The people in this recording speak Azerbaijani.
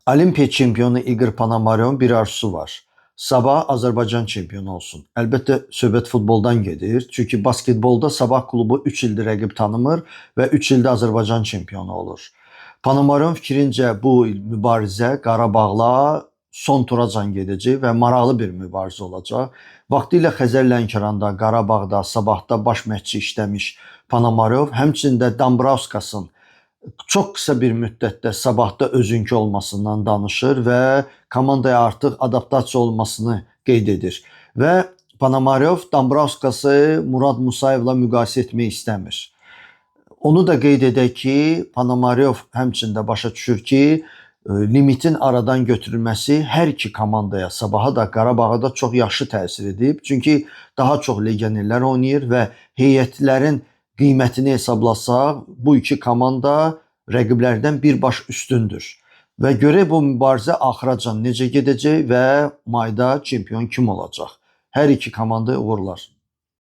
Olimpiya çempionu Igor Ponomaryovun bir arzusu var. Sabah Azərbaycan çempionu olsun. Əlbəttə söhbət futboldan gedir. Çünki basketbolda Sabah klubu 3 ildir rəqib tanımır və 3 ildə Azərbaycan çempionu olur. Ponomaryovun fikrincə bu il mübarizə Qarabağla son turacan gedəcək və maraqlı bir mübarizə olacaq. Vaxtilə Xəzər Lənkəranda, Qarabağda, Sabahda baş məşqçi işləmiş Ponomaryov həmçinin də Dambrauskasın çox qısa bir müddətdə Sabahda özünkü olmasından danışır və komandaya artıq adaptasiya olmasını qeyd edir. Və Ponomaryov Dambrauskası Murad Musayevlə müqayisə etmək istəmir. Onu da qeyd edək ki, Ponomaryov həmçində başa düşür ki, limitin aradan götürülməsi hər iki komandaya, Sabaha da, Qarabağa da çox yaxşı təsir edib. Çünki daha çox legionerlər oynayır və heyətlərin qiymətini hesablasaq, bu iki komanda rəqiblərdən birbaş üstündür. Və görək bu mübarizə axıracan necə gedəcək və mayda çempion kim olacaq? Hər iki komandaya uğurlar.